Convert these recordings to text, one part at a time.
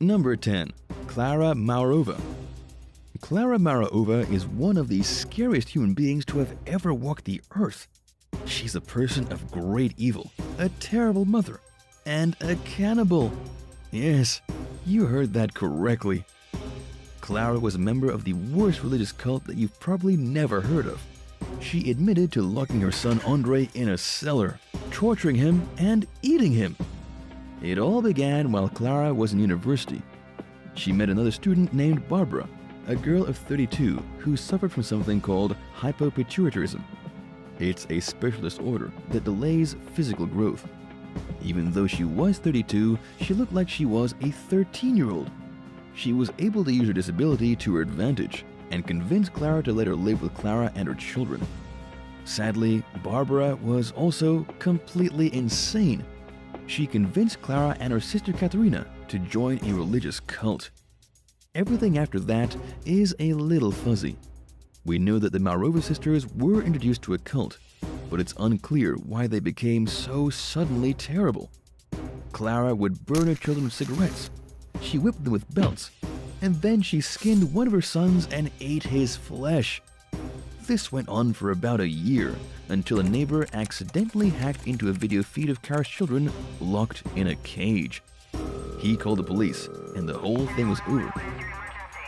Number 10. Klara Maurova. Klara Maurova is one of the scariest human beings to have ever walked the earth. She's a person of great evil, a terrible mother, and a cannibal. Yes, you heard that correctly. Klara was a member of the worst religious cult that you've probably never heard of. She admitted to locking her son Andre in a cellar, torturing him, and eating him. It all began while Klara was in university. She met another student named Barbara, a girl of 32 who suffered from something called hypopituitarism. It's a special disorder that delays physical growth. Even though she was 32, she looked like she was a 13-year-old. She was able to use her disability to her advantage and convinced Klara to let her live with Klara and her children. Sadly, Barbara was also completely insane. She convinced Klara and her sister Katerina to join a religious cult. Everything after that is a little fuzzy. We know that the Maurova sisters were introduced to a cult, but it's unclear why they became so suddenly terrible. Klara would burn her children with cigarettes. She whipped them with belts, and then she skinned one of her sons and ate his flesh. This went on for about a year, until a neighbor accidentally hacked into a video feed of Carr's children locked in a cage. He called the police, and the whole thing was over.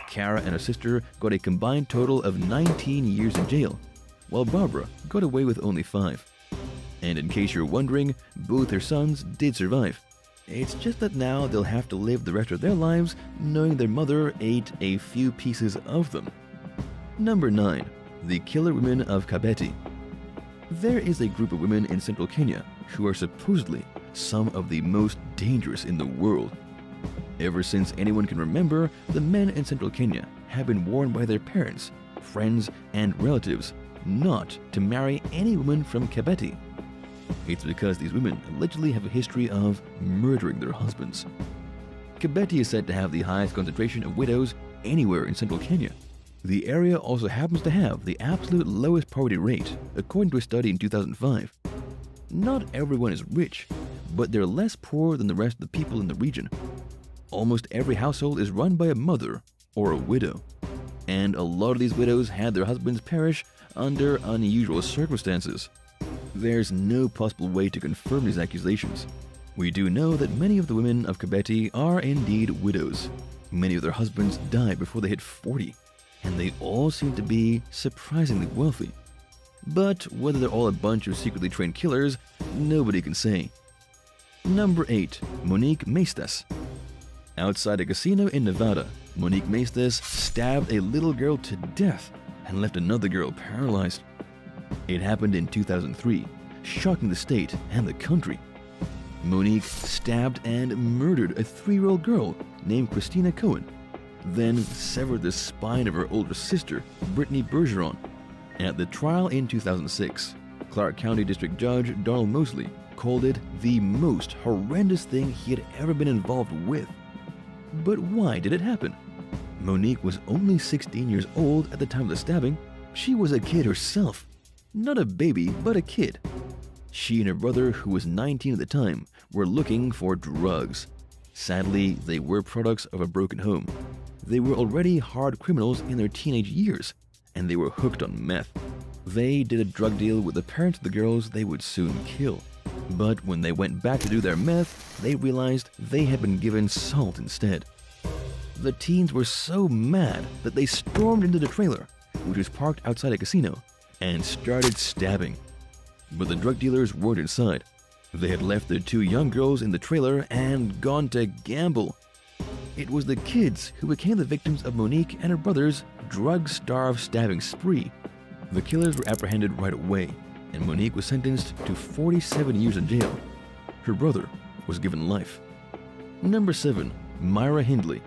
Kara and her sister got a combined total of 19 years in jail, while Barbara got away with only 5. And in case you're wondering, both her sons did survive. It's just that now they'll have to live the rest of their lives knowing their mother ate a few pieces of them. Number 9. The Killer Women of Kabetti. There is a group of women in central Kenya who are supposedly some of the most dangerous in the world. Ever since anyone can remember, the men in central Kenya have been warned by their parents, friends, and relatives not to marry any woman from Kabetti. It's because these women allegedly have a history of murdering their husbands. Kabetti is said to have the highest concentration of widows anywhere in central Kenya. The area also happens to have the absolute lowest poverty rate, according to a study in 2005. Not everyone is rich, but they're less poor than the rest of the people in the region. Almost every household is run by a mother or a widow, and a lot of these widows had their husbands perish under unusual circumstances. There's no possible way to confirm these accusations. We do know that many of the women of Kabetti are indeed widows. Many of their husbands died before they hit 40, and they all seem to be surprisingly wealthy. But whether they're all a bunch of secretly trained killers, nobody can say. Number 8. Monique Mesas. Outside a casino in Nevada, Monique Mesas stabbed a little girl to death and left another girl paralyzed. It happened in 2003, shocking the state and the country. Monique stabbed and murdered a 3-year-old girl named Christina Cohen, then severed the spine of her older sister, Brittany Bergeron. And at the trial in 2006, Clark County District Judge Donald Mosley called it the most horrendous thing he had ever been involved with. But why did it happen? Monique was only 16 years old at the time of the stabbing. She was a kid herself. Not a baby, but a kid. She and her brother, who was 19 at the time, were looking for drugs. Sadly, they were products of a broken home. They were already hard criminals in their teenage years, and they were hooked on meth. They did a drug deal with the parents of the girls they would soon kill. But when they went back to do their meth, they realized they had been given salt instead. The teens were so mad that they stormed into the trailer, which was parked outside a casino, and started stabbing. But the drug dealers weren't inside. They had left their 2 young girls in the trailer and gone to gamble. It was the kids who became the victims of Monique and her brother's drug-starved stabbing spree. The killers were apprehended right away, and Monique was sentenced to 47 years in jail. Her brother was given life. Number 7. Myra Hindley.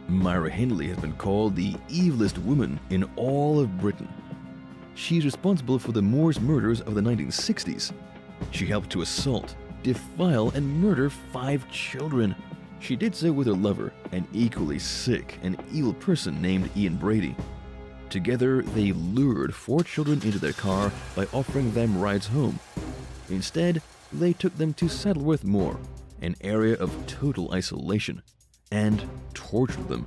Myra Hindley has been called the evilest woman in all of Britain. She's responsible for the Moors murders of the 1960s. She helped to assault, defile, and murder 5 children. She did so with her lover, an equally sick and evil person named Ian Brady. Together, they lured 4 children into their car by offering them rides home. Instead, they took them to Saddleworth Moor, an area of total isolation, and tortured them.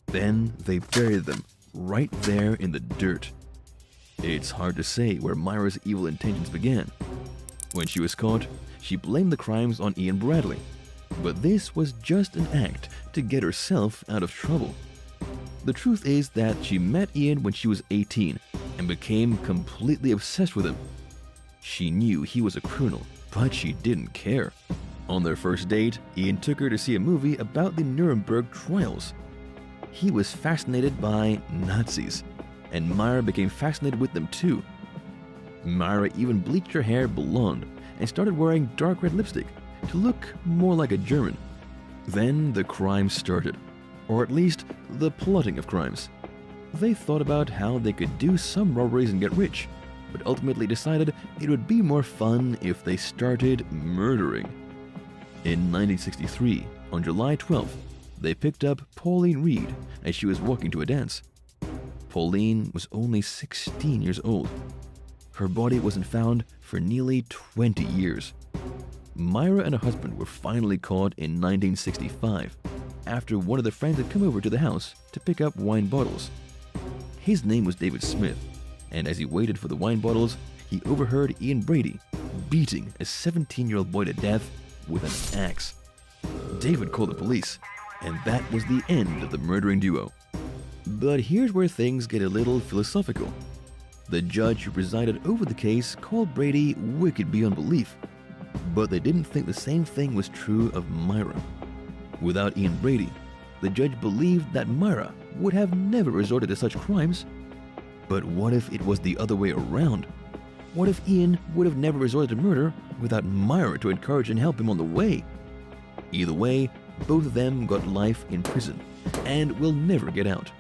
Then they buried them right there in the dirt. It's hard to say where Myra's evil intentions began. When she was caught, she blamed the crimes on Ian Bradley, but this was just an act to get herself out of trouble. The truth is that she met Ian when she was 18 and became completely obsessed with him. She knew he was a criminal, but she didn't care. On their first date, Ian took her to see a movie about the Nuremberg trials. He was fascinated by Nazis, and Myra became fascinated with them too. Myra even bleached her hair blonde and started wearing dark red lipstick to look more like a German. Then the crimes started, or at least the plotting of crimes. They thought about how they could do some robberies and get rich, but ultimately decided it would be more fun if they started murdering. In 1963, on July 12th, they picked up Pauline Reed as she was walking to a dance. Pauline was only 16 years old. Her body wasn't found for nearly 20 years. Myra and her husband were finally caught in 1965 after one of their friends had come over to the house to pick up wine bottles. His name was David Smith, and as he waited for the wine bottles, he overheard Ian Brady beating a 17-year-old boy to death with an axe. David called the police, and that was the end of the murdering duo. But here's where things get a little philosophical. The judge who presided over the case called Brady wicked beyond belief, but they didn't think the same thing was true of Myra. Without Ian Brady, the judge believed that Myra would have never resorted to such crimes. But what if it was the other way around? What if Ian would have never resorted to murder without Myra to encourage and help him on the way? Either way, both of them got life in prison and will never get out.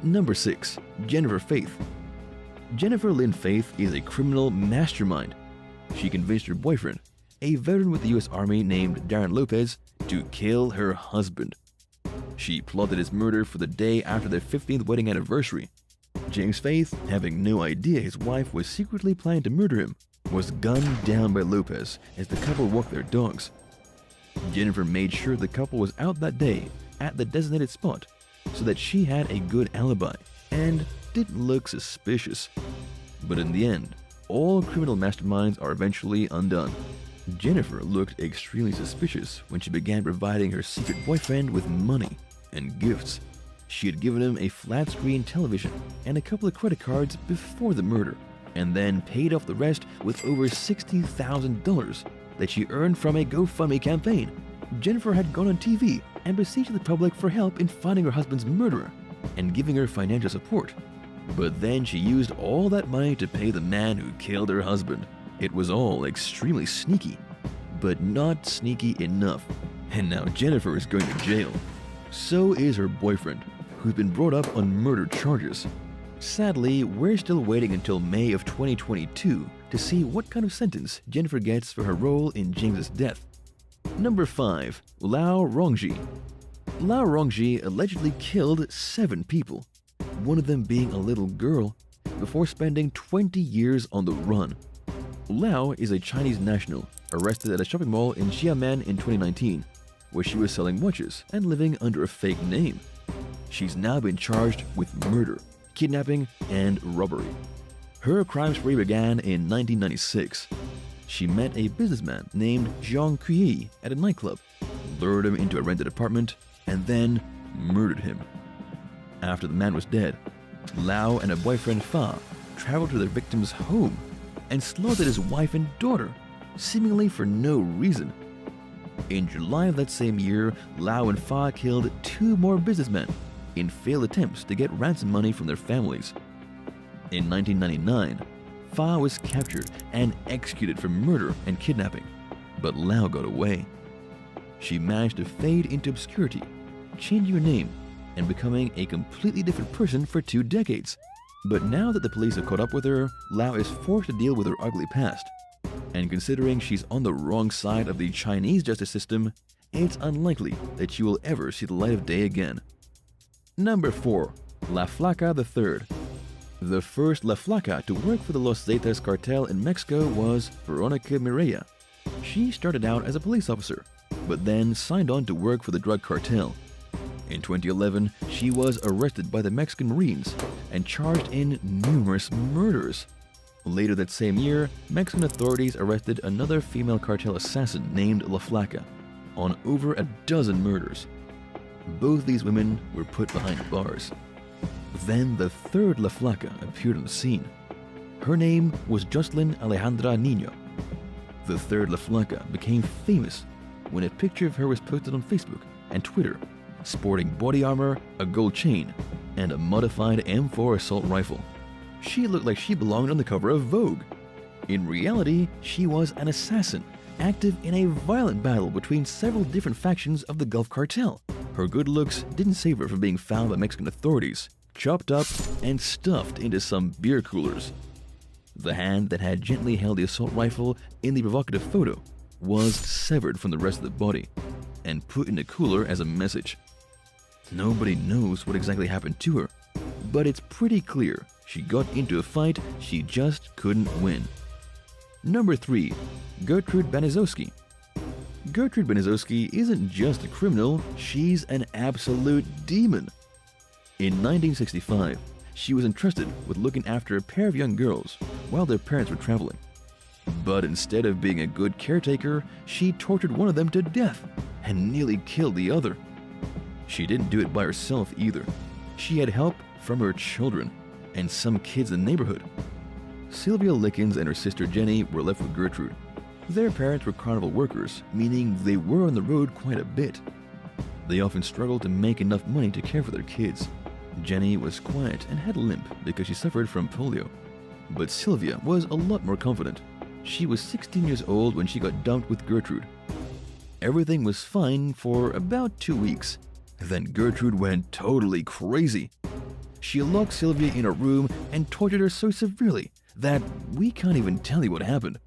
Number 6. Jennifer Faith. Jennifer Lynn Faith is a criminal mastermind. She convinced her boyfriend, a veteran with the U.S. Army named Darren Lopez, to kill her husband. She plotted his murder for the day after their 15th wedding anniversary. James Faith, having no idea his wife was secretly planning to murder him, was gunned down by Lopez as the couple walked their dogs. Jennifer made sure the couple was out that day at the designated spot so that she had a good alibi and didn't look suspicious. But in the end, all criminal masterminds are eventually undone. Jennifer looked extremely suspicious when she began providing her secret boyfriend with money and gifts. She had given him a flat-screen television and a couple of credit cards before the murder, and then paid off the rest with over $60,000 that she earned from a GoFundMe campaign. Jennifer had gone on TV and beseeched the public for help in finding her husband's murderer and giving her financial support. But then she used all that money to pay the man who killed her husband. It was all extremely sneaky, but not sneaky enough. And now Jennifer is going to jail. So is her boyfriend, who's been brought up on murder charges. Sadly, we're still waiting until May of 2022 to see what kind of sentence Jennifer gets for her role in James's death. Number 5. Lao Rongji. Lao Rongji allegedly killed 7 people, one of them being a little girl, before spending 20 years on the run. Lao is a Chinese national arrested at a shopping mall in Xiamen in 2019, where she was selling watches and living under a fake name. She's now been charged with murder, kidnapping, and robbery. Her crime spree began in 1996. She met a businessman named Zhang Kuyi at a nightclub, lured him into a rented apartment, and then murdered him. After the man was dead, Lao and her boyfriend Fa traveled to their victim's home and slaughtered his wife and daughter, seemingly for no reason. In July of that same year, Lao and Fa killed 2 more businessmen in failed attempts to get ransom money from their families. In 1999, Fa was captured and executed for murder and kidnapping, but Lao got away. She managed to fade into obscurity, changing her name and becoming a completely different person for 2 decades. But now that the police have caught up with her, Lao is forced to deal with her ugly past. And considering she's on the wrong side of the Chinese justice system, it's unlikely that she will ever see the light of day again. Number 4. La Flaca III. The first La Flaca to work for the Los Zetas cartel in Mexico was Veronica Mireya. She started out as a police officer, but then signed on to work for the drug cartel. In 2011, she was arrested by the Mexican Marines and charged in numerous murders. Later that same year, Mexican authorities arrested another female cartel assassin named La Flaca on over a dozen murders. Both these women were put behind bars. Then the third La Flaca appeared on the scene. Her name was Jocelyn Alejandra Niño. The third La Flaca became famous when a picture of her was posted on Facebook and Twitter, sporting body armor, a gold chain, and a modified M4 assault rifle. She looked like she belonged on the cover of Vogue. In reality, she was an assassin, active in a violent battle between several different factions of the Gulf Cartel. Her good looks didn't save her from being found by Mexican authorities, chopped up and stuffed into some beer coolers. The hand that had gently held the assault rifle in the provocative photo was severed from the rest of the body and put in a cooler as a message. Nobody knows what exactly happened to her, but it's pretty clear she got into a fight she just couldn't win. Number 3. Gertrude Banzowski. Gertrude Banzowski isn't just a criminal, she's an absolute demon. In 1965, she was entrusted with looking after a pair of young girls while their parents were traveling. But instead of being a good caretaker, she tortured one of them to death and nearly killed the other. She didn't do it by herself either. She had help from her children and some kids in the neighborhood. Sylvia Lickens and her sister Jenny were left with Gertrude. Their parents were carnival workers, meaning they were on the road quite a bit. They often struggled to make enough money to care for their kids. Jenny was quiet and had a limp because she suffered from polio. But Sylvia was a lot more confident. She was 16 years old when she got dumped with Gertrude. Everything was fine for about 2 weeks. Then Gertrude went totally crazy. She locked Sylvia in a room and tortured her so severely that we can't even tell you what happened.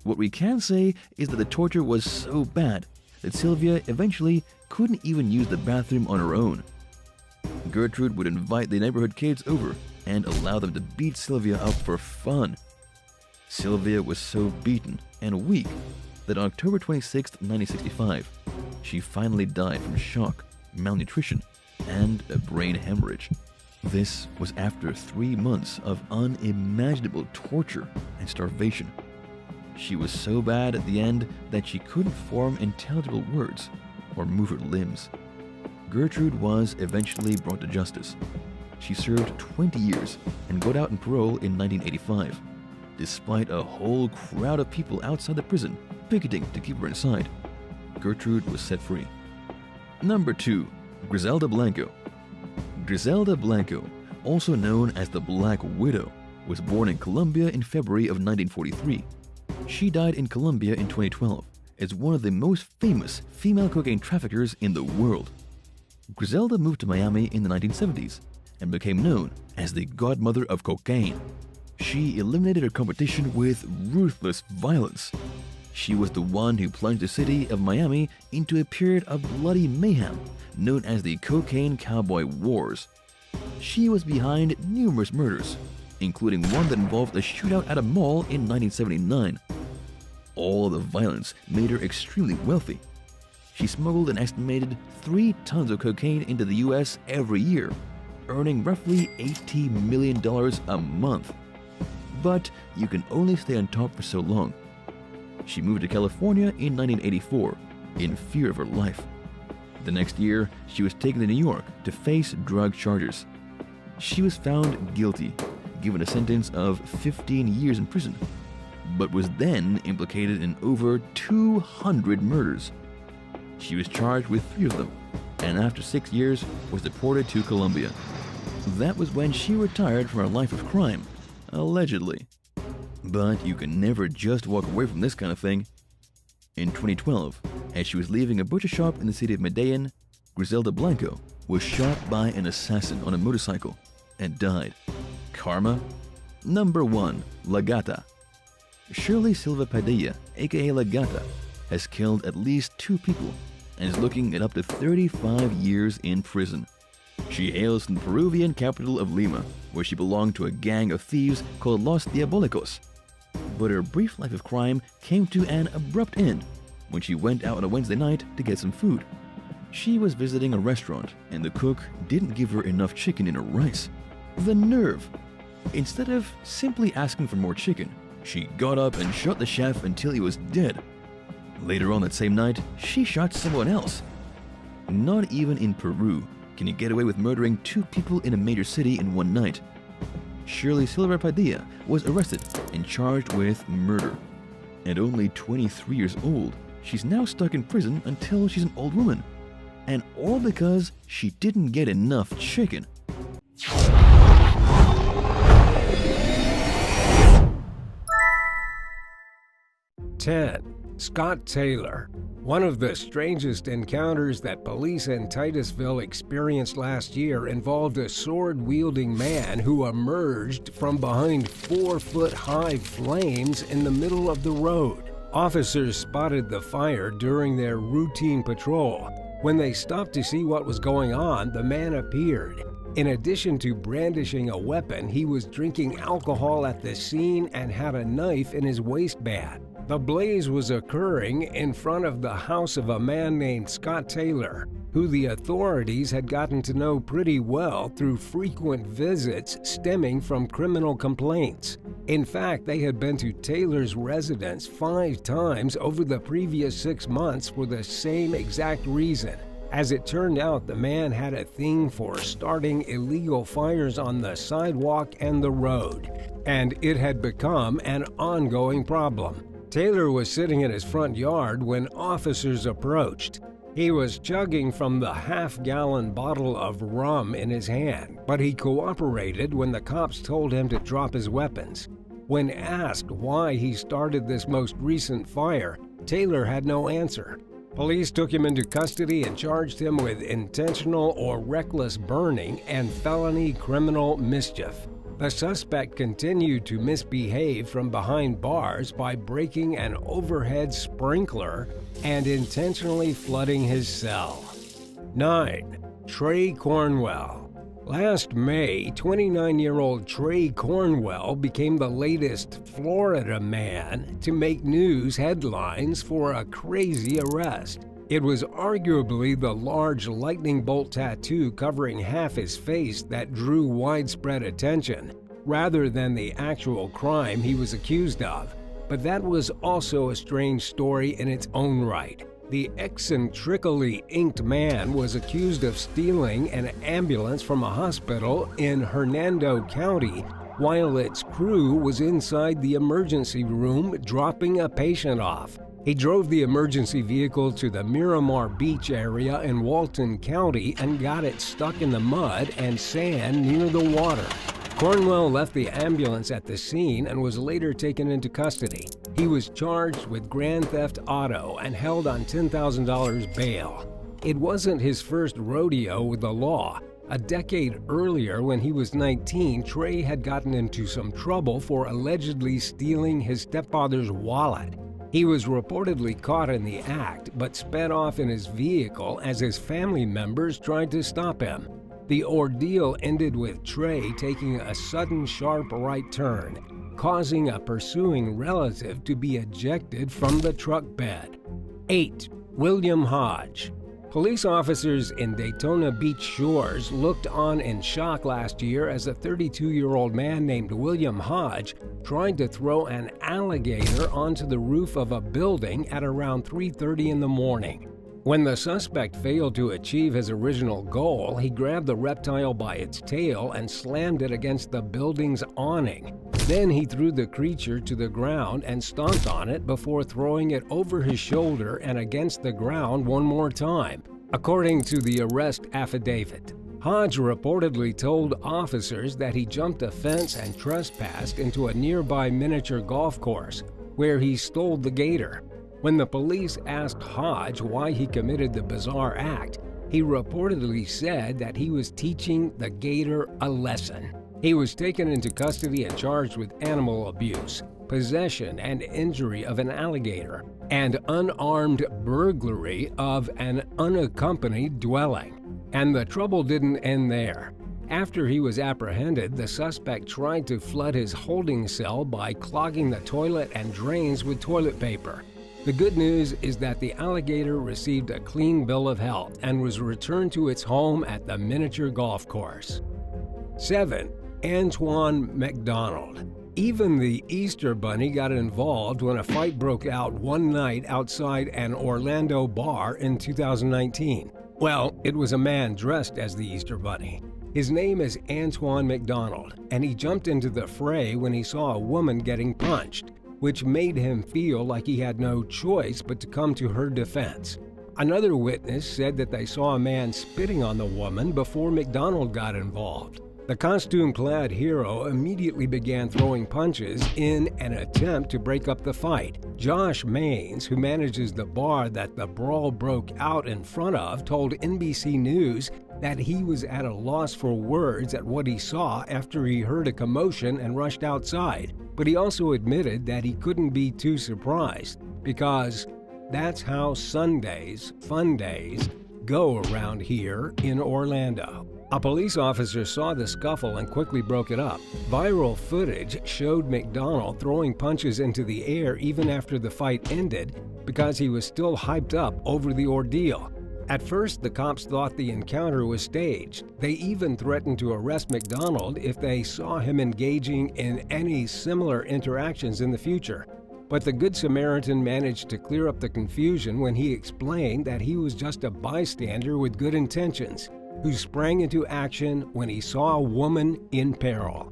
What we can say is that the torture was so bad that Sylvia eventually couldn't even use the bathroom on her own. Gertrude would invite the neighborhood kids over and allow them to beat Sylvia up for fun. Sylvia was so beaten and weak that on October 26, 1965, she finally died from shock, malnutrition, and a brain hemorrhage. This was after 3 months of unimaginable torture and starvation. She was so bad at the end that she couldn't form intelligible words or move her limbs. Gertrude was eventually brought to justice. She served 20 years and got out on parole in 1985, despite a whole crowd of people outside the prison picketing to keep her inside. Gertrude was set free. Number 2. Griselda Blanco. Griselda Blanco, also known as the Black Widow, was born in Colombia in February of 1943. She died in Colombia in 2012 as one of the most famous female cocaine traffickers in the world. Griselda moved to Miami in the 1970s and became known as the godmother of cocaine. She eliminated her competition with ruthless violence. She was the one who plunged the city of Miami into a period of bloody mayhem known as the Cocaine Cowboy Wars. She was behind numerous murders, including one that involved a shootout at a mall in 1979. All the violence made her extremely wealthy. She smuggled an estimated 3 tons of cocaine into the US every year, earning roughly $80 million a month. But you can only stay on top for so long. She moved to California in 1984 in fear of her life. The next year, she was taken to New York to face drug charges. She was found guilty, given a sentence of 15 years in prison, but was then implicated in over 200 murders. She was charged with 3 of them, and after 6 years was deported to Colombia. That was when she retired from her life of crime, allegedly. But you can never just walk away from this kind of thing. In 2012, as she was leaving a butcher shop in the city of Medellin, Griselda Blanco was shot by an assassin on a motorcycle and died. Karma? Number 1. Legata. Shirley Silva Padilla, aka Legata, has killed at least 2 people and is looking at up to 35 years in prison. She hails from the Peruvian capital of Lima, where she belonged to a gang of thieves called Los Diabolicos. But her brief life of crime came to an abrupt end when she went out on a Wednesday night to get some food. She was visiting a restaurant, and the cook didn't give her enough chicken in her rice. The nerve! Instead of simply asking for more chicken, she got up and shot the chef until he was dead. Later on that same night, she shot someone else. Not even in Peru can you get away with murdering 2 people in a major city in one night. Shirley Silva Padilla was arrested and charged with murder. At only 23 years old, she's now stuck in prison until she's an old woman. And all because she didn't get enough chicken. Scott Taylor. One of the strangest encounters that police in Titusville experienced last year involved a sword-wielding man who emerged from behind 4-foot-high flames in the middle of the road. Officers spotted the fire during their routine patrol. When they stopped to see what was going on, the man appeared. In addition to brandishing a weapon, he was drinking alcohol at the scene and had a knife in his waistband. The blaze was occurring in front of the house of a man named Scott Taylor, who the authorities had gotten to know pretty well through frequent visits stemming from criminal complaints. In fact, they had been to Taylor's residence 5 times over the previous 6 months for the same exact reason. As it turned out, the man had a thing for starting illegal fires on the sidewalk and the road, and it had become an ongoing problem. Taylor was sitting in his front yard when officers approached. He was chugging from the half-gallon bottle of rum in his hand, but he cooperated when the cops told him to drop his weapons. When asked why he started this most recent fire, Taylor had no answer. Police took him into custody and charged him with intentional or reckless burning and felony criminal mischief. The suspect continued to misbehave from behind bars by breaking an overhead sprinkler and intentionally flooding his cell. 9. Trey Cornwell. Last May, 29-year-old Trey Cornwell became the latest Florida man to make news headlines for a crazy arrest. It was arguably the large lightning bolt tattoo covering half his face that drew widespread attention, rather than the actual crime he was accused of. But that was also a strange story in its own right. The eccentrically inked man was accused of stealing an ambulance from a hospital in Hernando County while its crew was inside the emergency room dropping a patient off. He drove the emergency vehicle to the Miramar Beach area in Walton County and got it stuck in the mud and sand near the water. Cornwell left the ambulance at the scene and was later taken into custody. He was charged with grand theft auto and held on $10,000 bail. It wasn't his first rodeo with the law. A decade earlier, when he was 19, Trey had gotten into some trouble for allegedly stealing his stepfather's wallet. He was reportedly caught in the act, but sped off in his vehicle as his family members tried to stop him. The ordeal ended with Trey taking a sudden sharp right turn, causing a pursuing relative to be ejected from the truck bed. 8. William Hodge. Police officers in Daytona Beach Shores looked on in shock last year as a 32-year-old man named William Hodge tried to throw an alligator onto the roof of a building at around 3:30 in the morning. When the suspect failed to achieve his original goal, he grabbed the reptile by its tail and slammed it against the building's awning. Then he threw the creature to the ground and stomped on it before throwing it over his shoulder and against the ground one more time, according to the arrest affidavit. Hodge reportedly told officers that he jumped a fence and trespassed into a nearby miniature golf course, where he stole the gator. When the police asked Hodge why he committed the bizarre act, he reportedly said that he was teaching the gator a lesson. He was taken into custody and charged with animal abuse, possession and injury of an alligator, and unarmed burglary of an unaccompanied dwelling. And the trouble didn't end there. After he was apprehended, the suspect tried to flood his holding cell by clogging the toilet and drains with toilet paper. The good news is that the alligator received a clean bill of health and was returned to its home at the miniature golf course. 7. Antoine McDonald. Even the Easter Bunny got involved when a fight broke out one night outside an Orlando bar in 2019. Well, it was a man dressed as the Easter Bunny. His name is Antoine McDonald, and he jumped into the fray when he saw a woman getting punched, which made him feel like he had no choice but to come to her defense. Another witness said that they saw a man spitting on the woman before McDonald got involved. The costume-clad hero immediately began throwing punches in an attempt to break up the fight. Josh Maines, who manages the bar that the brawl broke out in front of, told NBC News that he was at a loss for words at what he saw after he heard a commotion and rushed outside. But he also admitted that he couldn't be too surprised because that's how Sundays, fun days, go around here in Orlando. A police officer saw the scuffle and quickly broke it up. Viral footage showed McDonald throwing punches into the air even after the fight ended because he was still hyped up over the ordeal. At first, the cops thought the encounter was staged. They even threatened to arrest McDonald if they saw him engaging in any similar interactions in the future. But the Good Samaritan managed to clear up the confusion when he explained that he was just a bystander with good intentions, who sprang into action when he saw a woman in peril.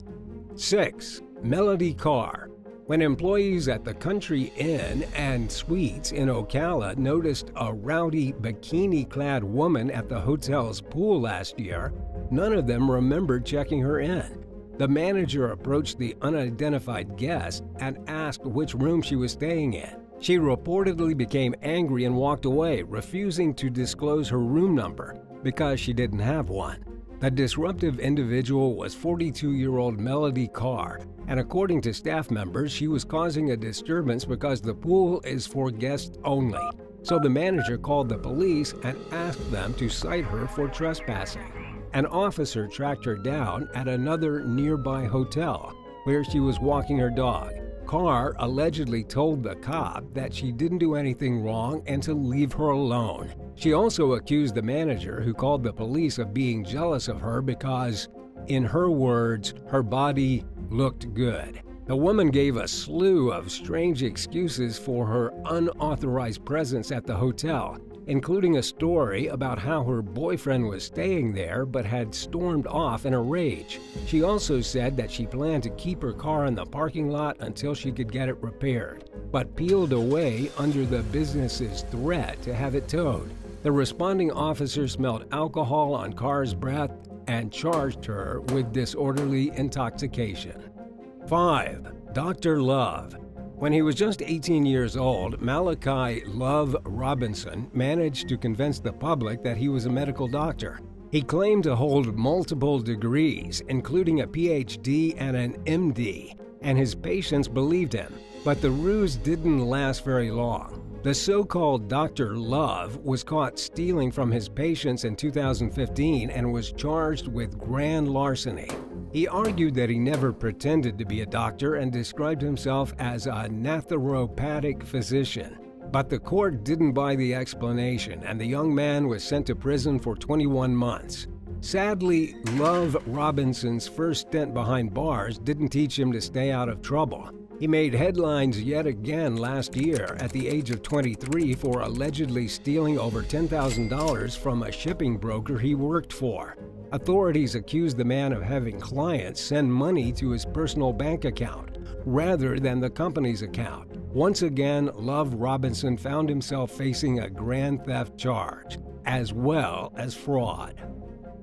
6. Melody Carr. When employees at the Country Inn and Suites in Ocala noticed a rowdy bikini-clad woman at the hotel's pool last year, none of them remembered checking her in. The manager approached the unidentified guest and asked which room she was staying in. She reportedly became angry and walked away, refusing to disclose her room number because she didn't have one. The disruptive individual was 42-year-old Melody Carr, and according to staff members, she was causing a disturbance because the pool is for guests only. So the manager called the police and asked them to cite her for trespassing. An officer tracked her down at another nearby hotel where she was walking her dog. Carr allegedly told the cop that she didn't do anything wrong and to leave her alone. She also accused the manager, who called the police, of being jealous of her because, in her words, her body looked good. The woman gave a slew of strange excuses for her unauthorized presence at the hotel, including a story about how her boyfriend was staying there but had stormed off in a rage. She also said that she planned to keep her car in the parking lot until she could get it repaired, but peeled away under the business's threat to have it towed. The responding officer smelled alcohol on Carr's breath and charged her with disorderly intoxication. 5. Dr. Love. When he was just 18 years old, Malachi Love Robinson managed to convince the public that he was a medical doctor. He claimed to hold multiple degrees, including a PhD and an MD, and his patients believed him. But the ruse didn't last very long. The so-called Dr. Love was caught stealing from his patients in 2015 and was charged with grand larceny. He argued that he never pretended to be a doctor and described himself as a naturopathic physician. But the court didn't buy the explanation, and the young man was sent to prison for 21 months. Sadly, Love Robinson's first stint behind bars didn't teach him to stay out of trouble. He made headlines yet again last year at the age of 23 for allegedly stealing over $10,000 from a shipping broker he worked for. Authorities accused the man of having clients send money to his personal bank account rather than the company's account. Once again, Love Robinson found himself facing a grand theft charge, as well as fraud.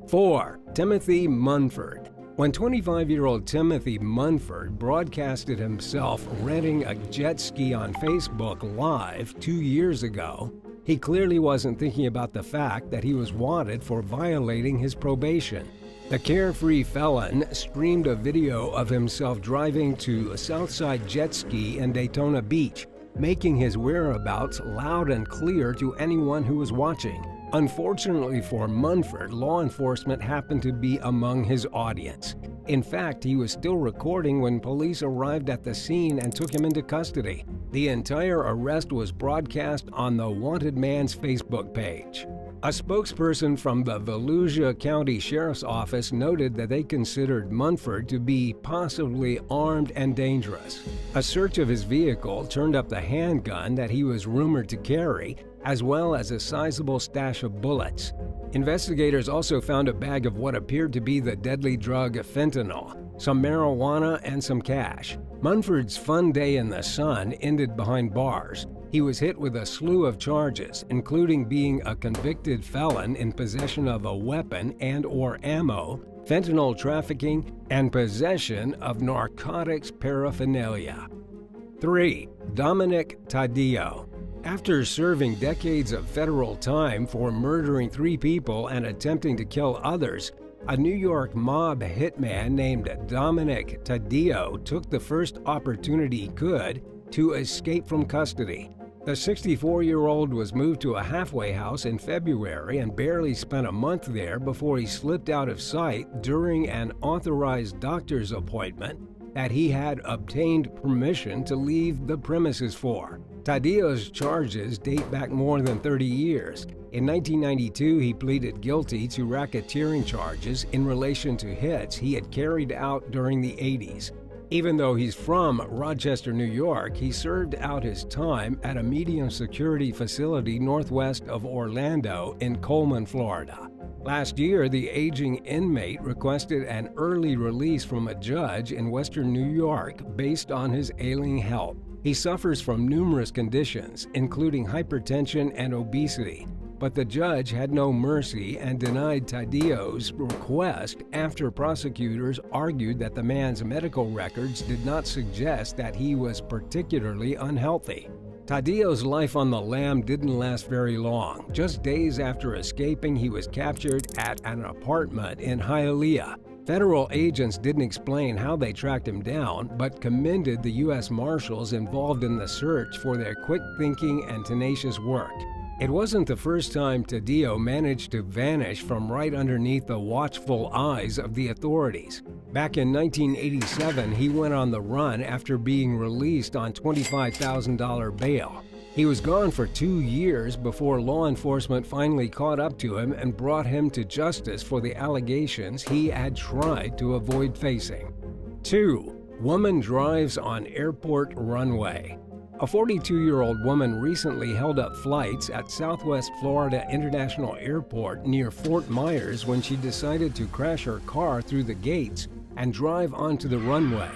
4. Timothy Munford. When 25-year-old Timothy Munford broadcasted himself renting a jet ski on Facebook Live 2 years ago, he clearly wasn't thinking about the fact that he was wanted for violating his probation. The carefree felon streamed a video of himself driving to a Southside jet ski in Daytona Beach, making his whereabouts loud and clear to anyone who was watching. Unfortunately for Munford, law enforcement happened to be among his audience. In fact, he was still recording when police arrived at the scene and took him into custody. The entire arrest was broadcast on the wanted man's Facebook page. A spokesperson from the Volusia County Sheriff's Office noted that they considered Munford to be possibly armed and dangerous. A search of his vehicle turned up the handgun that he was rumored to carry, as well as a sizable stash of bullets. Investigators also found a bag of what appeared to be the deadly drug fentanyl, some marijuana, and some cash. Munford's fun day in the sun ended behind bars. He was hit with a slew of charges, including being a convicted felon in possession of a weapon and/or ammo, fentanyl trafficking, and possession of narcotics paraphernalia. 3. Dominic Tadillo. After serving decades of federal time for murdering 3 people and attempting to kill others, a New York mob hitman named Dominic Tadillo took the first opportunity he could to escape from custody. The 64-year-old was moved to a halfway house in February and barely spent a month there before he slipped out of sight during an authorized doctor's appointment that he had obtained permission to leave the premises for. Tadillo's charges date back more than 30 years. In 1992, he pleaded guilty to racketeering charges in relation to hits he had carried out during the 80s. Even though he's from Rochester, New York, he served out his time at a medium-security facility northwest of Orlando in Coleman, Florida. Last year, the aging inmate requested an early release from a judge in western New York based on his ailing health. He suffers from numerous conditions, including hypertension and obesity, but the judge had no mercy and denied Tadillo's request after prosecutors argued that the man's medical records did not suggest that he was particularly unhealthy. Tadillo's life on the lam didn't last very long. Just days after escaping, he was captured at an apartment in Hialeah. Federal agents didn't explain how they tracked him down, but commended the U.S. Marshals involved in the search for their quick thinking and tenacious work. It wasn't the first time Tadillo managed to vanish from right underneath the watchful eyes of the authorities. Back in 1987, he went on the run after being released on $25,000 bail. He was gone for 2 years before law enforcement finally caught up to him and brought him to justice for the allegations he had tried to avoid facing. 2. Woman drives on airport runway. A 42-year-old woman recently held up flights at Southwest Florida International Airport near Fort Myers when she decided to crash her car through the gates and drive onto the runway.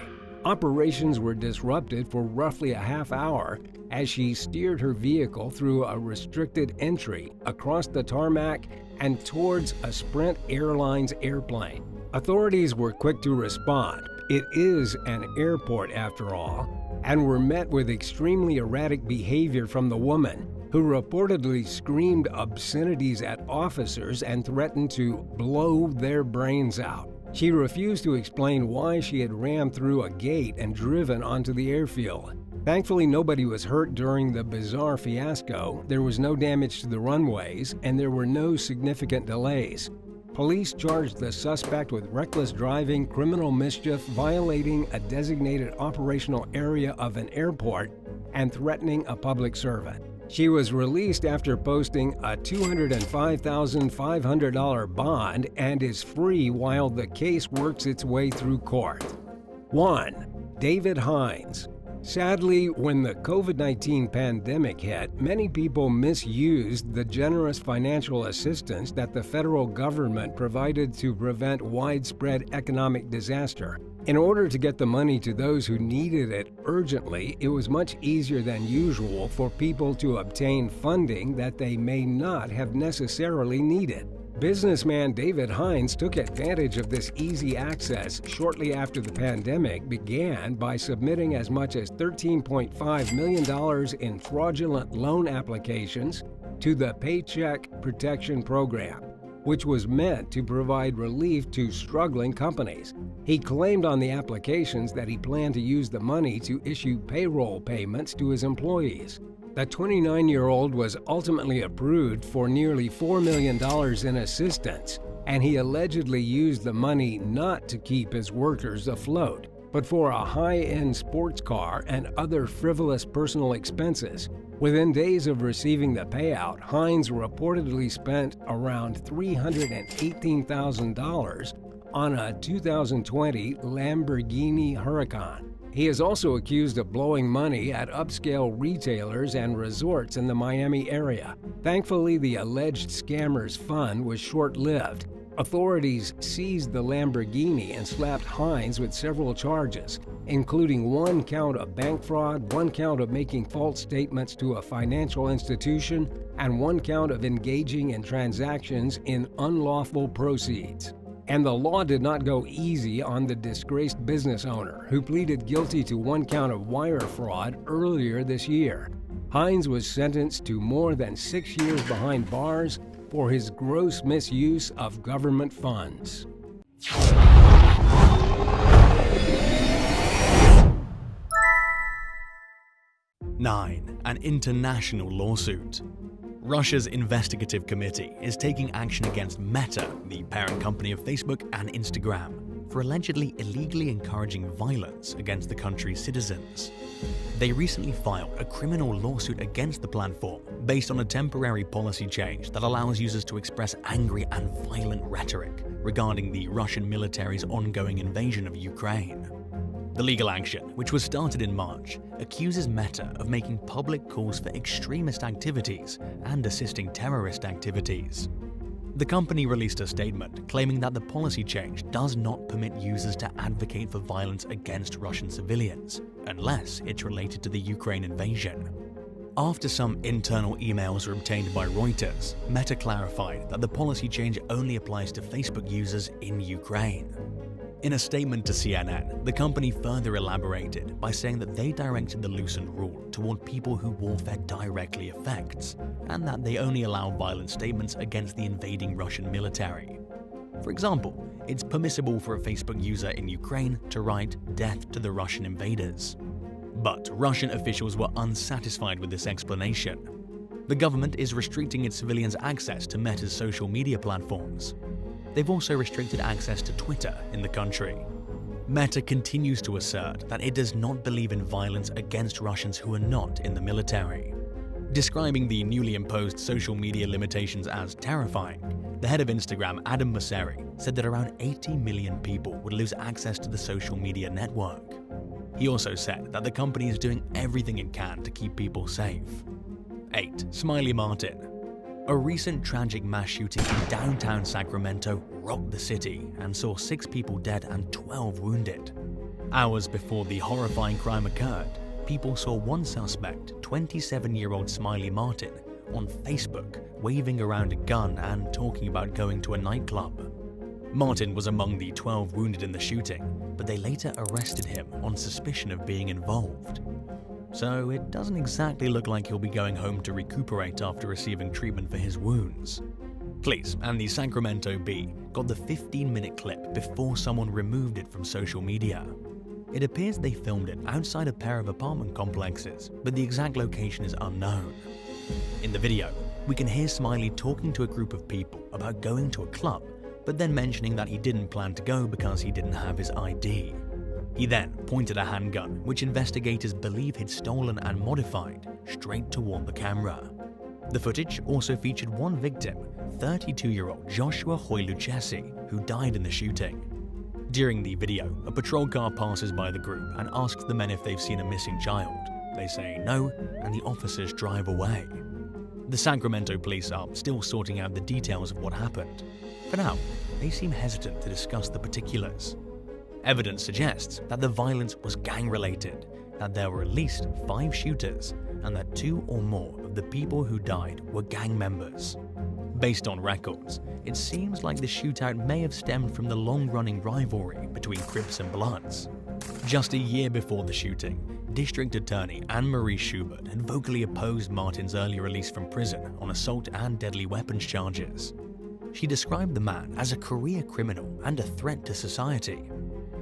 Operations were disrupted for roughly a half hour as she steered her vehicle through a restricted entry across the tarmac and towards a Sprint Airlines airplane. Authorities were quick to respond. It is an airport after all, and were met with extremely erratic behavior from the woman, who reportedly screamed obscenities at officers and threatened to blow their brains out. She refused to explain why she had rammed through a gate and driven onto the airfield. Thankfully, nobody was hurt during the bizarre fiasco. There was no damage to the runways, and there were no significant delays. Police charged the suspect with reckless driving, criminal mischief, violating a designated operational area of an airport, and threatening a public servant. She was released after posting a $205,500 bond and is free while the case works its way through court. 1. David Hines. Sadly, when the COVID-19 pandemic hit, many people misused the generous financial assistance that the federal government provided to prevent widespread economic disaster. In order to get the money to those who needed it urgently, it was much easier than usual for people to obtain funding that they may not have necessarily needed. Businessman David Hines took advantage of this easy access shortly after the pandemic began by submitting as much as $13.5 million in fraudulent loan applications to the Paycheck Protection Program, which was meant to provide relief to struggling companies. He claimed on the applications that he planned to use the money to issue payroll payments to his employees. The 29-year-old was ultimately approved for nearly $4 million in assistance, and he allegedly used the money not to keep his workers afloat, but for a high-end sports car and other frivolous personal expenses. Within days of receiving the payout, Hines reportedly spent around $318,000 on a 2020 Lamborghini Huracan. He is also accused of blowing money at upscale retailers and resorts in the Miami area. Thankfully, the alleged scammer's fun was short-lived. Authorities seized the Lamborghini and slapped Hines with several charges, including 1 count of bank fraud, 1 count of making false statements to a financial institution, and 1 count of engaging in transactions in unlawful proceeds. And the law did not go easy on the disgraced business owner, who pleaded guilty to 1 count of wire fraud earlier this year. Hines was sentenced to more than 6 years behind bars for his gross misuse of government funds. 9. An international lawsuit. Russia's investigative committee is taking action against Meta, the parent company of Facebook and Instagram, for allegedly illegally encouraging violence against the country's citizens. They recently filed a criminal lawsuit against the platform based on a temporary policy change that allows users to express angry and violent rhetoric regarding the Russian military's ongoing invasion of Ukraine. The legal action, which was started in March, accuses Meta of making public calls for extremist activities and assisting terrorist activities. The company released a statement claiming that the policy change does not permit users to advocate for violence against Russian civilians, unless it's related to the Ukraine invasion. After some internal emails were obtained by Reuters, Meta clarified that the policy change only applies to Facebook users in Ukraine. In a statement to CNN, the company further elaborated by saying that they directed the loosened rule toward people who warfare directly affects, and that they only allow violent statements against the invading Russian military. For example, it's permissible for a Facebook user in Ukraine to write "Death to the Russian invaders." But Russian officials were unsatisfied with this explanation. The government is restricting its civilians' access to Meta's social media platforms. They've also restricted access to Twitter in the country. Meta continues to assert that it does not believe in violence against Russians who are not in the military. Describing the newly imposed social media limitations as terrifying, the head of Instagram, Adam Mosseri, said that around 80 million people would lose access to the social media network. He also said that the company is doing everything it can to keep people safe. 8. Smiley Martin. A recent tragic mass shooting in downtown Sacramento rocked the city and saw 6 people dead and 12 wounded. Hours before the horrifying crime occurred, people saw one suspect, 27-year-old Smiley Martin, on Facebook waving around a gun and talking about going to a nightclub. Martin was among the 12 wounded in the shooting, but they later arrested him on suspicion of being involved. So it doesn't exactly look like he'll be going home to recuperate after receiving treatment for his wounds. Police and the Sacramento Bee got the 15-minute clip before someone removed it from social media. It appears they filmed it outside a pair of apartment complexes, but the exact location is unknown. In the video, we can hear Smiley talking to a group of people about going to a club, but then mentioning that he didn't plan to go because he didn't have his ID. He then pointed a handgun, which investigators believe he'd stolen and modified, straight toward the camera. The footage also featured one victim, 32-year-old Joshua Hoy-Lucchesi, who died in the shooting. During the video, a patrol car passes by the group and asks the men if they've seen a missing child. They say no, and the officers drive away. The Sacramento police are still sorting out the details of what happened. For now, they seem hesitant to discuss the particulars. Evidence suggests that the violence was gang-related, that there were at least 5 shooters, and that 2 or more of the people who died were gang members. Based on records, it seems like the shootout may have stemmed from the long-running rivalry between Crips and Bloods. Just a year before the shooting, District Attorney Anne-Marie Schubert had vocally opposed Martin's early release from prison on assault and deadly weapons charges. She described the man as a career criminal and a threat to society.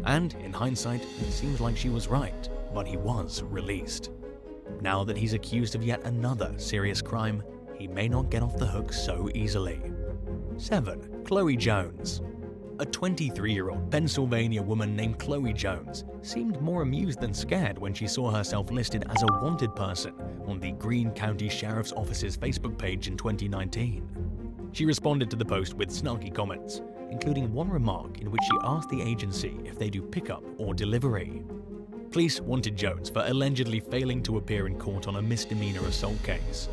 And, in hindsight, it seems like she was right, but he was released. Now that he's accused of yet another serious crime, he may not get off the hook so easily. 7. Chloe Jones. A 23-year-old Pennsylvania woman named Chloe Jones seemed more amused than scared when she saw herself listed as a wanted person on the Greene County Sheriff's Office's Facebook page in 2019. She responded to the post with snarky comments, including one remark in which she asked the agency if they do pickup or delivery. Police wanted Jones for allegedly failing to appear in court on a misdemeanor assault case.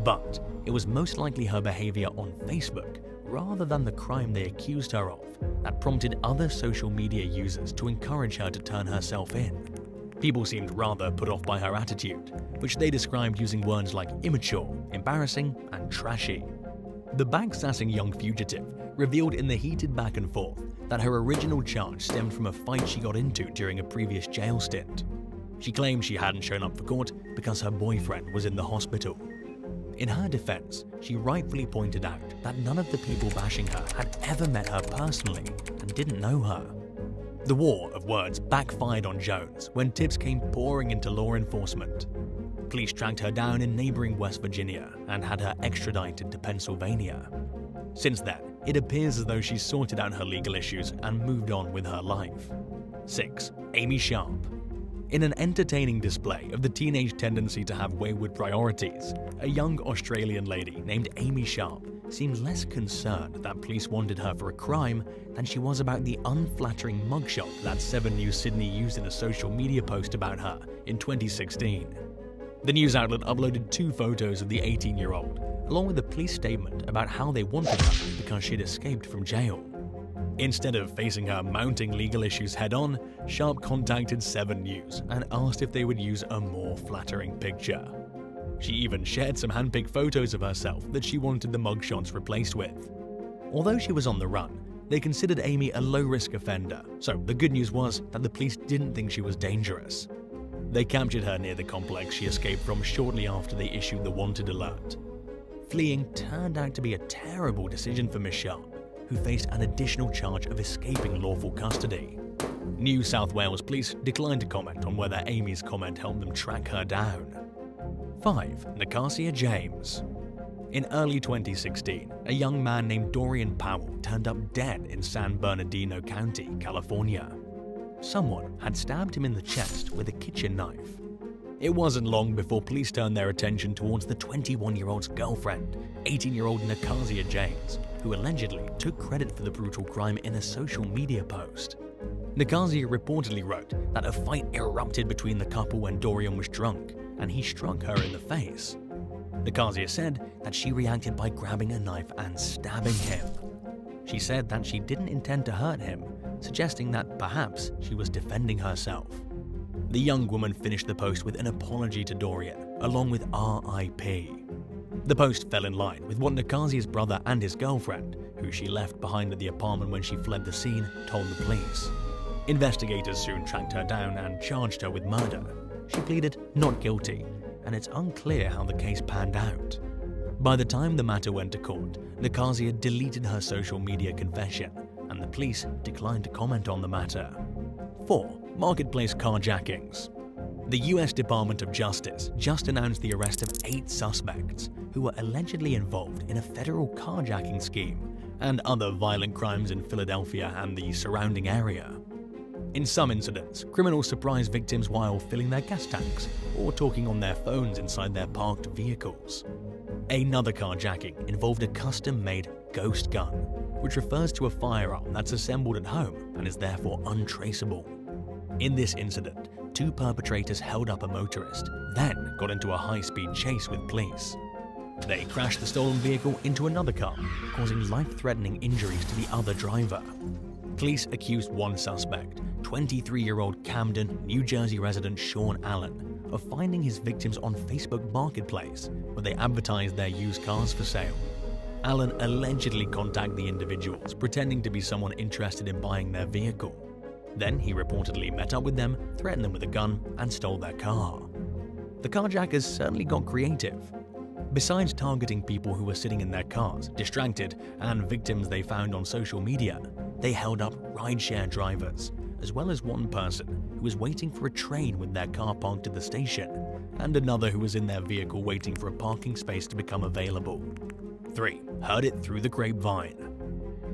But it was most likely her behavior on Facebook, rather than the crime they accused her of, that prompted other social media users to encourage her to turn herself in. People seemed rather put off by her attitude, which they described using words like immature, embarrassing, and trashy. The backsassing young fugitive revealed in the heated back and forth that her original charge stemmed from a fight she got into during a previous jail stint. She claimed she hadn't shown up for court because her boyfriend was in the hospital. In her defense, she rightfully pointed out that none of the people bashing her had ever met her personally and didn't know her. The war of words backfired on Jones when tips came pouring into law enforcement. Police tracked her down in neighboring West Virginia and had her extradited to Pennsylvania. Since then, it appears as though she's sorted out her legal issues and moved on with her life. 6. Amy Sharp. In an entertaining display of the teenage tendency to have wayward priorities, a young Australian lady named Amy Sharp seemed less concerned that police wanted her for a crime than she was about the unflattering mugshot that 7 News Sydney used in a social media post about her in 2016. The news outlet uploaded 2 photos of the 18-year-old, along with a police statement about how they wanted her because she'd escaped from jail. Instead of facing her mounting legal issues head-on, Sharp contacted 7 News and asked if they would use a more flattering picture. She even shared some hand-picked photos of herself that she wanted the mugshots replaced with. Although she was on the run, they considered Amy a low-risk offender, so the good news was that the police didn't think she was dangerous. They captured her near the complex she escaped from shortly after they issued the wanted alert. Fleeing turned out to be a terrible decision for Miss Sharp, who faced an additional charge of escaping lawful custody. New South Wales police declined to comment on whether Amy's comment helped them track her down. 5. Nakasia James. In early 2016, a young man named Dorian Powell turned up dead in San Bernardino County, California. Someone had stabbed him in the chest with a kitchen knife. It wasn't long before police turned their attention towards the 21-year-old's girlfriend, 18-year-old Nakasia James, who allegedly took credit for the brutal crime in a social media post. Nakasia reportedly wrote that a fight erupted between the couple when Dorian was drunk, and he struck her in the face. Nakasia said that she reacted by grabbing a knife and stabbing him. She said that she didn't intend to hurt him, suggesting that perhaps she was defending herself. The young woman finished the post with an apology to Dorian, along with RIP. The post fell in line with what Nakasia's brother and his girlfriend, who she left behind at the apartment when she fled the scene, told the police. Investigators soon tracked her down and charged her with murder. She pleaded not guilty, and it's unclear how the case panned out. By the time the matter went to court, Nakasia deleted her social media confession, and the police declined to comment on the matter. 4. Marketplace carjackings. The US Department of Justice just announced the arrest of 8 suspects who were allegedly involved in a federal carjacking scheme and other violent crimes in Philadelphia and the surrounding area. In some incidents, criminals surprised victims while filling their gas tanks or talking on their phones inside their parked vehicles. Another carjacking involved a custom-made ghost gun, which refers to a firearm that's assembled at home and is therefore untraceable. In this incident, 2 perpetrators held up a motorist, then got into a high-speed chase with police. They crashed the stolen vehicle into another car, causing life-threatening injuries to the other driver. Police accused one suspect, 23-year-old Camden, New Jersey resident Sean Allen, of finding his victims on Facebook Marketplace, where they advertised their used cars for sale. Allen allegedly contacted the individuals, pretending to be someone interested in buying their vehicle. Then he reportedly met up with them, threatened them with a gun, and stole their car. The carjackers certainly got creative. Besides targeting people who were sitting in their cars, distracted, and victims they found on social media, they held up rideshare drivers, as well as one person who was waiting for a train with their car parked at the station, and another who was in their vehicle waiting for a parking space to become available. 3. Heard it through the grapevine.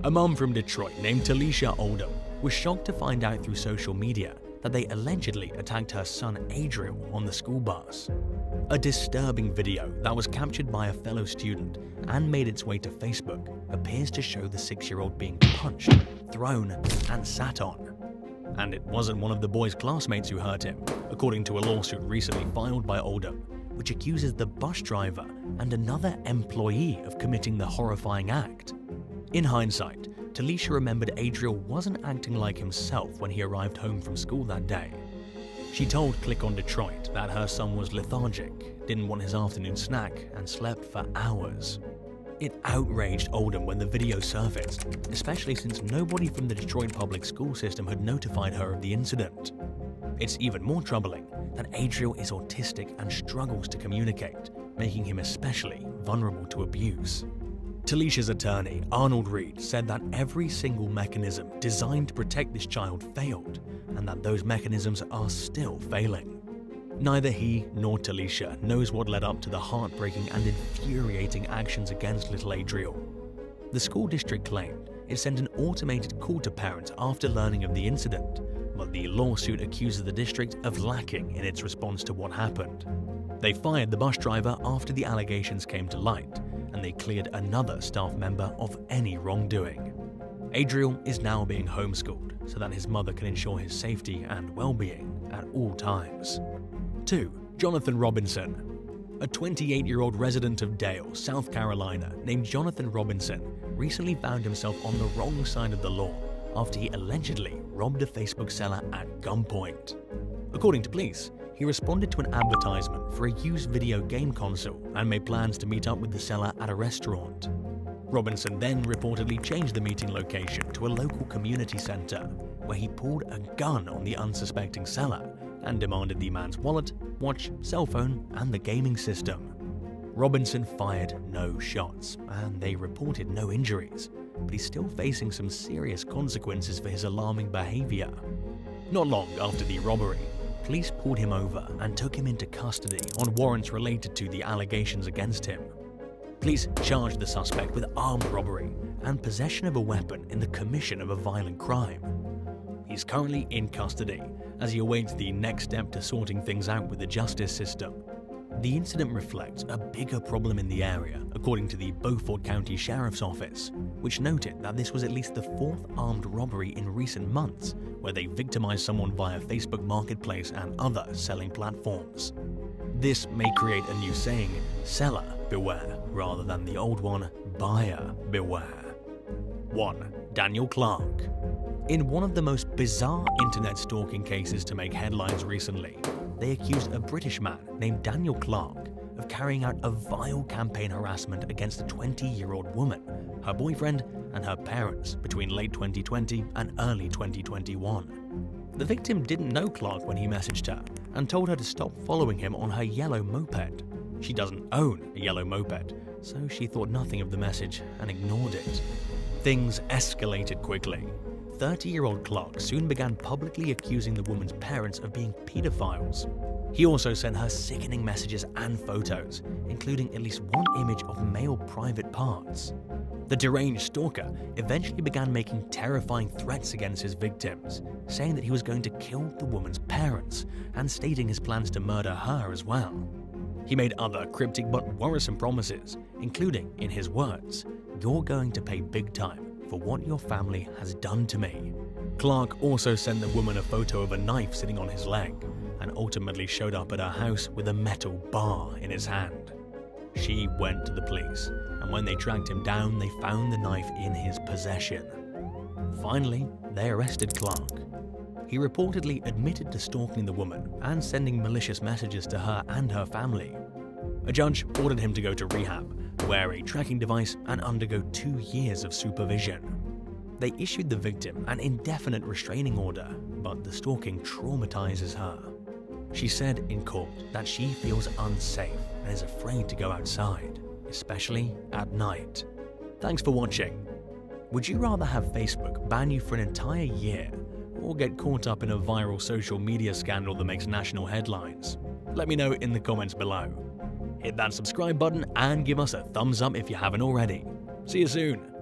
A mum from Detroit named Talisha Oldham was shocked to find out through social media that they allegedly attacked her son Adriel on the school bus. A disturbing video that was captured by a fellow student and made its way to Facebook appears to show the 6-year-old being punched, thrown, and sat on. And it wasn't one of the boy's classmates who hurt him, according to a lawsuit recently filed by Oldham, which accuses the bus driver and another employee of committing the horrifying act. In hindsight, Talisha remembered Adriel wasn't acting like himself when he arrived home from school that day. She told Click on Detroit that her son was lethargic, didn't want his afternoon snack, and slept for hours. It outraged Oldham when the video surfaced, especially since nobody from the Detroit public school system had notified her of the incident. It's even more troubling that Adriel is autistic and struggles to communicate, making him especially vulnerable to abuse. Talisha's attorney, Arnold Reed, said that every single mechanism designed to protect this child failed, and that those mechanisms are still failing. Neither he nor Talisha knows what led up to the heartbreaking and infuriating actions against little Adriel. The school district claimed it sent an automated call to parents after learning of the incident, but the lawsuit accuses the district of lacking in its response to what happened. They fired the bus driver after the allegations came to light, and they cleared another staff member of any wrongdoing. Adriel is now being homeschooled so that his mother can ensure his safety and well-being at all times. 2. Jonathan Robinson. A 28-year-old resident of Dale, South Carolina, named Jonathan Robinson recently found himself on the wrong side of the law after he allegedly robbed a Facebook seller at gunpoint. According to police, he responded to an advertisement for a used video game console and made plans to meet up with the seller at a restaurant. Robinson then reportedly changed the meeting location to a local community center, where he pulled a gun on the unsuspecting seller and demanded the man's wallet, watch, cell phone, and the gaming system. Robinson fired no shots, and they reported no injuries, but he's still facing some serious consequences for his alarming behavior. Not long after the robbery, police pulled him over and took him into custody on warrants related to the allegations against him. Police charged the suspect with armed robbery and possession of a weapon in the commission of a violent crime. He's currently in custody as he awaits the next step to sorting things out with the justice system. The incident reflects a bigger problem in the area, according to the Beaufort County Sheriff's Office, which noted that this was at least the 4th armed robbery in recent months where they victimized someone via Facebook Marketplace and other selling platforms. This may create a new saying, seller beware, rather than the old one, buyer beware. 1. Daniel Clark. In one of the most bizarre internet stalking cases to make headlines recently, they accused a British man named Daniel Clark of carrying out a vile campaign harassment against a 20-year-old woman, her boyfriend, and her parents between late 2020 and early 2021. The victim didn't know Clark when he messaged her and told her to stop following him on her yellow moped. She doesn't own a yellow moped, so she thought nothing of the message and ignored it. Things escalated quickly. 30-year-old Clark soon began publicly accusing the woman's parents of being pedophiles. He also sent her sickening messages and photos, including at least one image of male private parts. The deranged stalker eventually began making terrifying threats against his victims, saying that he was going to kill the woman's parents and stating his plans to murder her as well. He made other cryptic but worrisome promises, including, in his words, "You're going to pay big time for what your family has done to me." Clark also sent the woman a photo of a knife sitting on his leg and ultimately showed up at her house with a metal bar in his hand. She went to the police, and when they tracked him down, they found the knife in his possession. Finally, they arrested Clark. He reportedly admitted to stalking the woman and sending malicious messages to her and her family. A judge ordered him to go to rehab, wear a tracking device, and undergo 2 years of supervision. They issued the victim an indefinite restraining order, but the stalking traumatizes her. She said in court that she feels unsafe and is afraid to go outside, especially at night. Thanks for watching. Would you rather have Facebook ban you for an entire year, or get caught up in a viral social media scandal that makes national headlines? Let me know in the comments below. Hit that subscribe button and give us a thumbs up if you haven't already. See you soon.